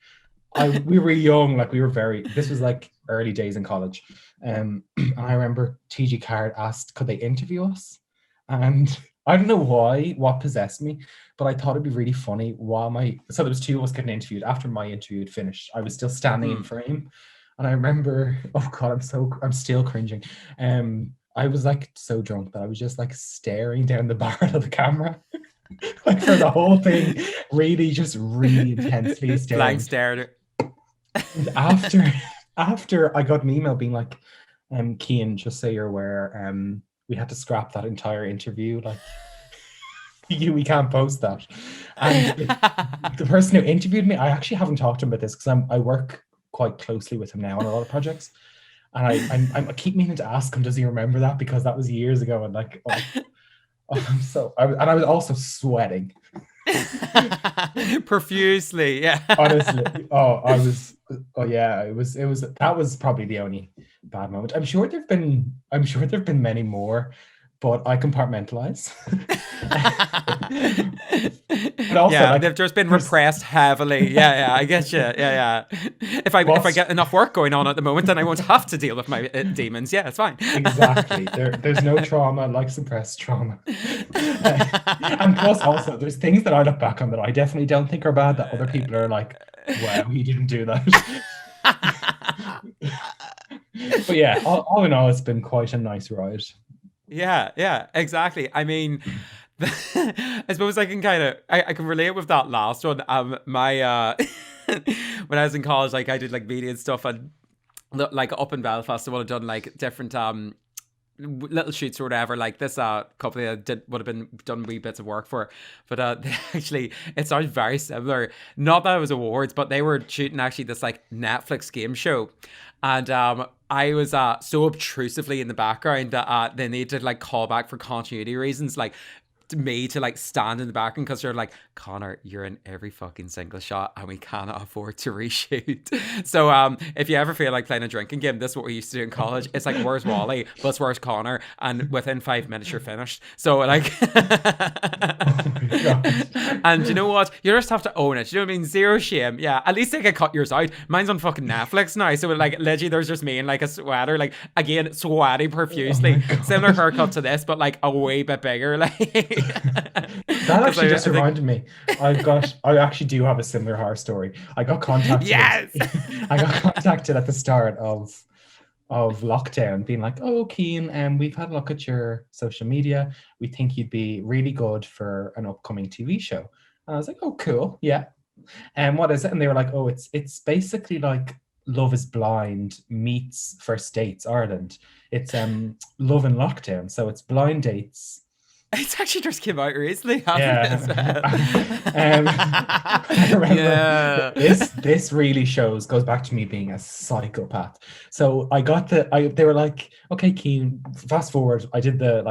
We were young, like this was like early days in college. And I remember TG Card asked, could they interview us? And I don't know what possessed me, but I thought it'd be really funny so there was two of us getting interviewed. After my interview had finished, I was still standing in frame. And I remember, oh God, I'm still cringing. I was like so drunk that I was just like staring down the barrel of the camera. Like for the whole thing, really intensely staring. Blank stare. After I got an email being like, Cian, just so you're aware, we had to scrap that entire interview. Like, we can't post that. And the person who interviewed me, I actually haven't talked to him about this because I work quite closely with him now on a lot of projects. And I keep meaning to ask him, does he remember that? Because that was years ago. And like, I was also sweating. Profusely, yeah. Honestly, that was probably the only bad moment. I'm sure there've been many more, but I compartmentalize. But also, yeah, they've just been repressed heavily. Yeah, I get you. Yeah. If I get enough work going on at the moment, then I won't have to deal with my demons. Yeah, it's fine. Exactly. There's no trauma like suppressed trauma. And plus, also, there's things that I look back on that I definitely don't think are bad that other people are like, "Wow, he didn't do that." But yeah, all in all, it's been quite a nice ride. Yeah, exactly. I mean, I suppose I can I can relate with that last one. My when I was in college, like I did like media and stuff, and like up in Belfast, I would have done like different little shoots or whatever, like this company that would have been done wee bits of work for, but they actually, it sounds very similar. Not that it was awards, but they were shooting actually this like Netflix game show, and I was so obtrusively in the background that they needed to like call back for continuity reasons, like me to like stand in the background because they're like, Connor, you're in every fucking single shot and we cannot afford to reshoot. So if you ever feel like playing a drinking game, this is what we used to do in college. It's like, where's Wally, but it's where's Connor, and within 5 minutes you're finished. So like and you know what, you just have to own it, you know what I mean? Zero shame. Yeah, at least they can cut yours out. Mine's on fucking Netflix now, so like literally there's just me in like a sweater, like again sweating profusely, similar haircut to this but like a way bit bigger, like that actually just reminded me. I actually do have a similar horror story. I got contacted. Yes! I got contacted at the start of lockdown, being like, "Oh, Cian, we've had a look at your social media. We think you'd be really good for an upcoming TV show." And I was like, "Oh, cool, yeah." And what is it? And they were like, "Oh, it's basically like Love Is Blind meets First Dates Ireland. It's Love in Lockdown, so it's blind dates." It's actually just came out recently. Yeah. I remember this really goes back to me being a psychopath. So I got they were like, "Okay, Cian, fast forward." I did the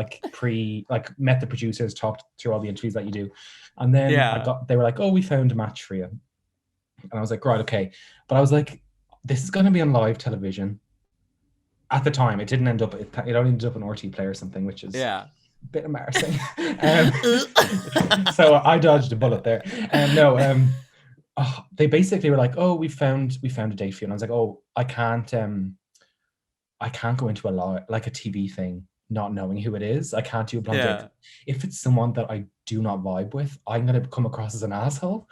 met the producers, talked through all the interviews that you do. And then they were like, "Oh, we found a match for you." And I was like, "Right, okay." But I was like, this is going to be on live television. At the time, it didn't end up, it only ended up on RT Play or something, which is bit embarrassing. So I dodged a bullet there. They basically were like, "Oh, we found a date for you." And I was like, "Oh, I can't go into a TV thing not knowing who it is. I can't do a blind date. If it's someone that I do not vibe with, I'm gonna come across as an asshole."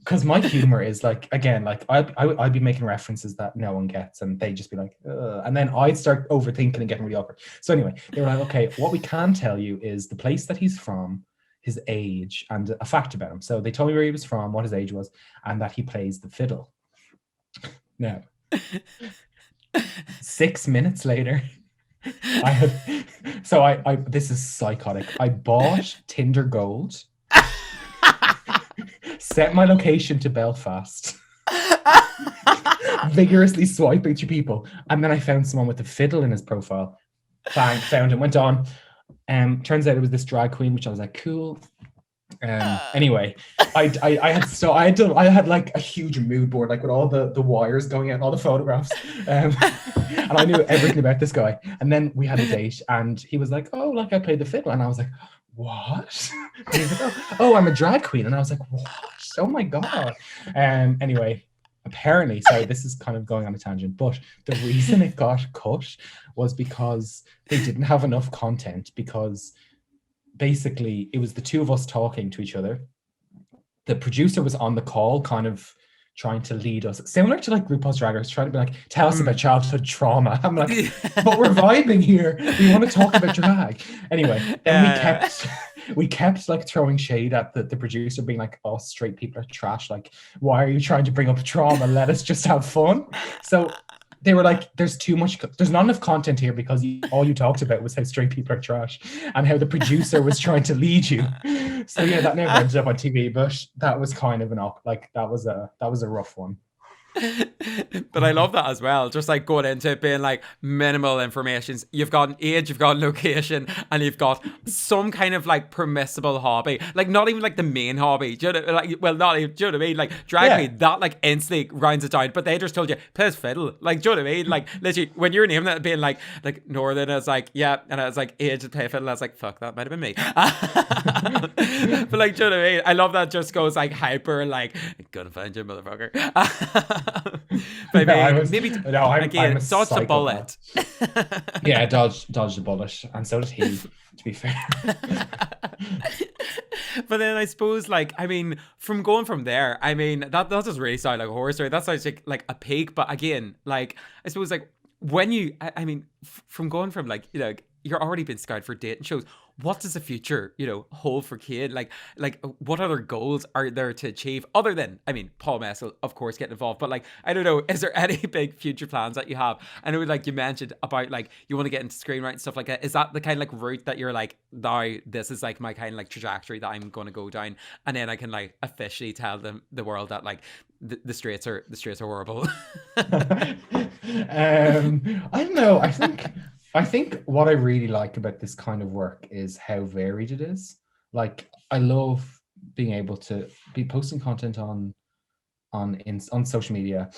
Because my humor is like, again, like I'd be making references that no one gets, and they'd just be like, ugh. And then I'd start overthinking and getting really awkward. So anyway, they were like, "Okay, what we can tell you is the place that he's from, his age, and a fact about him." So they told me where he was from, what his age was, and that he plays the fiddle. Now, 6 minutes later, this is psychotic. I bought Tinder Gold, set my location to Belfast, vigorously swiping through people, and then I found someone with a fiddle in his profile. Bang, found him, went on. Turns out it was this drag queen, which I was like, cool. Anyway, I had like a huge mood board, like with all the wires going out and all the photographs, and I knew everything about this guy. And then we had a date, and he was like, "Oh, like I played the fiddle," and I was like, "What?" And he was like, "Oh, I'm a drag queen," and I was like, "What? Oh my god!" Anyway, apparently, sorry, this is kind of going on a tangent, but the reason it got cut was because they didn't have enough content, because basically it was the two of us talking to each other. The producer was on the call kind of trying to lead us, similar to like RuPaul's Drag Race, trying to be like, "Tell us about childhood trauma." I'm like, "But we're vibing here. We want to talk about drag." Anyway, then we kept like throwing shade at the producer, being like, "Oh, straight people are trash. Like, why are you trying to bring up trauma? Let us just have fun." So they were like, there's not enough content here, because all you talked about was how straight people are trash and how the producer was trying to lead you. So yeah, that never ended up on TV, but that was kind of that was a rough one. But I love that as well, just like going into it being like minimal information. You've got an age, you've got a location, and you've got some kind of like permissible hobby, like not even like the main hobby. Do you know, like, well, not even, do you know what I mean? Like drag queen, that like instantly rounds it down. But they just told you plays fiddle, like, do you know what I mean? Like literally when you're naming that, being like Northern, I was like, yeah, and I was like age to play fiddle, I was like, fuck, that might have been me. But like, do you know what I mean? I love that just goes like hyper, like, "Gonna find you, motherfucker." But I'm dodged a bullet. Yeah, dodged a bullet, and so did he, to be fair. But then I suppose, like, I mean, from going from there, I mean, that doesn't really sound like a horror story. That sounds like a peak. But again, like, I suppose, like, when you, I mean, from going from like, you know, you're already been scouted for dating shows. What does the future, hold for Cian? Like what other goals are there to achieve other than, I mean, Paul Mescal, of course, getting involved, but like, I don't know, is there any big future plans that you have? I know, like you mentioned about like you want to get into screenwriting and stuff like that. Is that the kind of like route that you're like, now this is like my kind of like trajectory that I'm going to go down, and then I can like officially tell them the world that like the straights are horrible. I don't know. I think what I really like about this kind of work is how varied it is. Like, I love being able to be posting content on social media,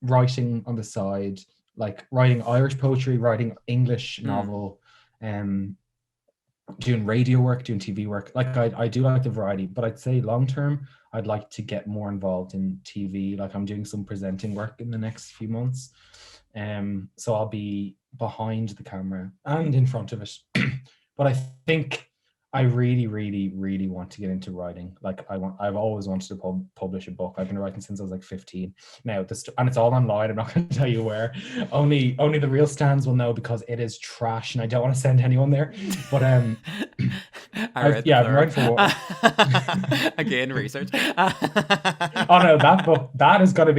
writing on the side, like writing Irish poetry, writing English novel, doing radio work, doing TV work. Like, I do like the variety, but I'd say long term, I'd like to get more involved in TV. Like, I'm doing some presenting work in the next few months. So I'll be behind the camera and in front of it. But I think I really, really, really want to get into writing. Like, I've always wanted to publish a book. I've been writing since I was like 15. Now, and it's all online. I'm not going to tell you where. Only the real stands will know, because it is trash, and I don't want to send anyone there. But I've been writing for again, research. Oh no, that book, that's going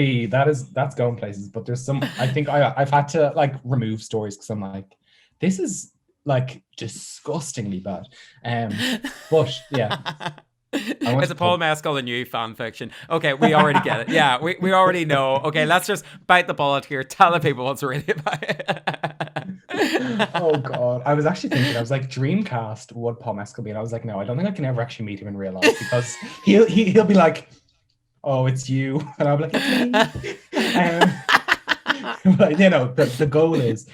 places. But there's some, I think I've had to like remove stories because I'm like, this is like disgustingly bad. But yeah. Is it Paul Mescal, the new fan fiction? Okay, we already get it. Yeah, we already know. Okay, let's just bite the bullet here. Tell the people what's really about it. Oh God, I was actually thinking, I was like, Dreamcast, would Paul Mescal be? And I was like, no, I don't think I can ever actually meet him in real life, because he'll be like, oh, it's you, and I'll be like, it's me. But the goal is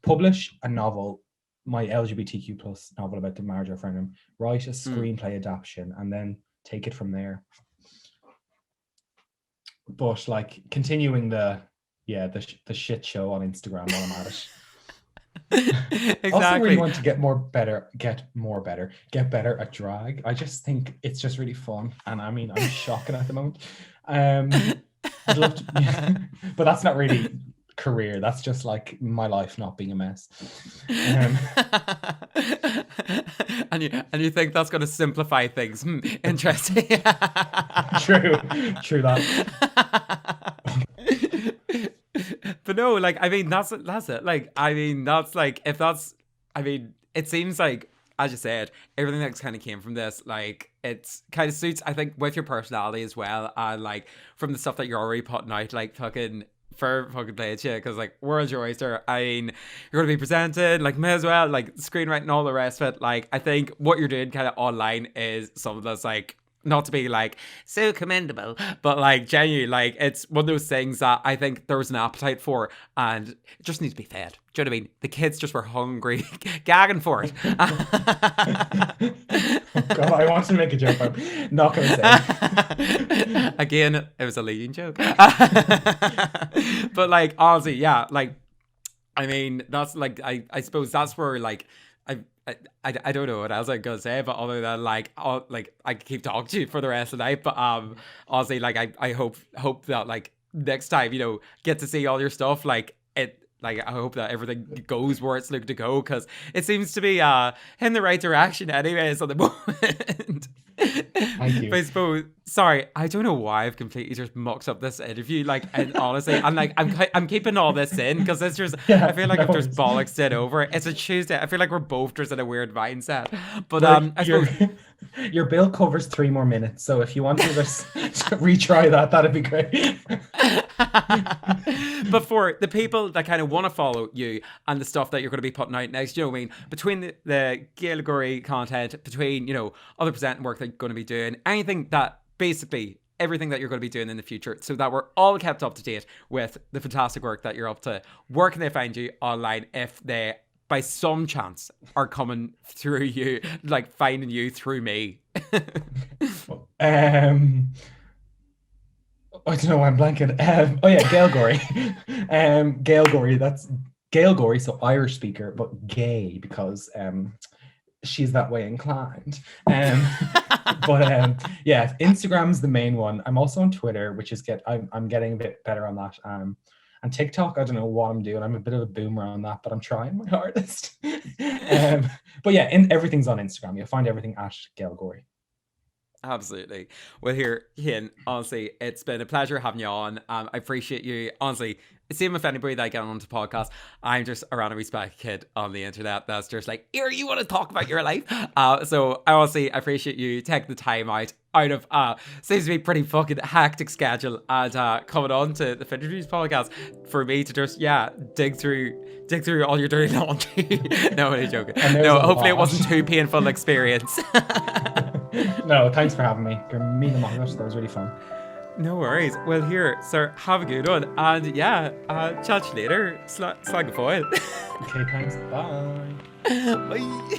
publish a novel, my LGBTQ plus novel about the marriage of a friend, write a screenplay adaptation, and then take it from there. But like, continuing the shit show on Instagram while I'm at it. Exactly. Also, really want to get better at drag. I just think it's just really fun, and I mean, I'm shocking at the moment. I'd love to, but that's not really career. That's just like my life not being a mess. And you think that's going to simplify things? Interesting. True that. But no, like, I mean, that's it. Like, I mean, that's like, it seems like, as you said, everything that's kind of came from this, like, it's kind of suits, I think, with your personality as well, and like from the stuff that you're already putting out, like fucking play it, yeah, because like, world's your oyster. I mean, you're going to be presented, like, may as well, like, screenwriting and all the rest of it. Like, I think what you're doing kind of online is something that's like, not to be like so commendable, but like, genuinely, like, it's one of those things that I think there was an appetite for, and it just needs to be fed. Do you know what I mean? The kids just were hungry, gagging for it. Oh God, I wanted to make a joke, but I'm not going to say. Again, it was a leading joke. But like, honestly, yeah, like, I mean, that's like, I suppose that's where like, I don't know what else I'm gonna say, but other than like, I can keep talking to you for the rest of the night. But honestly, like, I hope that like next time, get to see all your stuff, like it. Like, I hope that everything goes where it's looking to go, because it seems to be in the right direction anyways at the moment. Thank you. But I suppose, sorry, I don't know why I've completely just mucked up this interview. Like, and honestly, I'm like, I'm keeping all this in, because it's just, I feel like I've just bollocked it over. It's a Tuesday. I feel like we're both just in a weird mindset. But I suppose your bill covers 3 more minutes, so if you want to just retry that'd be great. But for the people that kind of want to follow you and the stuff that you're going to be putting out next, you know what I mean, between the Gaylgeoirí content, between, other presenting work that you're going to be doing, anything that, basically everything that you're going to be doing in the future, so that we're all kept up to date with the fantastic work that you're up to, where can they find you online if they, by some chance, are coming through you, like finding you through me? I don't know why I'm blanking. Gaylgeoirí. Gaylgeoirí, that's Gaylgeoirí, so Irish speaker, but gay, because she's that way inclined. But Instagram's the main one. I'm also on Twitter, which is I'm getting a bit better on that. And TikTok, I don't know what I'm doing. I'm a bit of a boomer on that, but I'm trying my hardest. But yeah, everything's on Instagram. You'll find everything at Gaylgeoirí. Absolutely. Well, here, Cian, honestly, it's been a pleasure having you on. I appreciate you. Honestly, same with anybody that I get on the podcast. I'm just a random respect kid on the internet that's just like, here, you want to talk about your life? So I honestly appreciate you taking the time out of seems to be pretty fucking hectic schedule and coming on to the Finnterviews podcast for me to just dig through all your dirty laundry. No, I'm only joking. No, hopefully it wasn't too painful an experience. No, thanks for having me. You're mean and that was really fun. No worries. Well, here, sir, have a good one. And chat to you later. Slag a foil. Okay, thanks. Bye. Bye.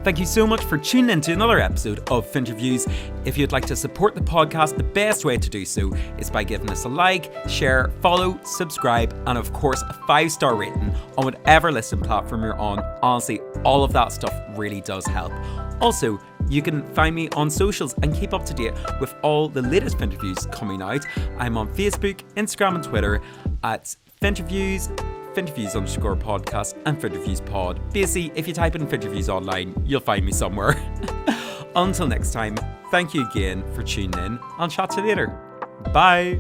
Thank you so much for tuning in to another episode of Finnterviews. If you'd like to support the podcast, the best way to do so is by giving us a like, share, follow, subscribe, and of course a 5-star rating on whatever listening platform you're on. Honestly, all of that stuff really does help. Also, you can find me on socials and keep up to date with all the latest Finnterviews coming out. I'm on Facebook, Instagram and Twitter at Finnterviews, Finnterviews_podcast and Finnterviews pod. Basically, if you type in Finnterviews online, you'll find me somewhere. Until next time, thank you again for tuning in. I'll chat to you later. Bye.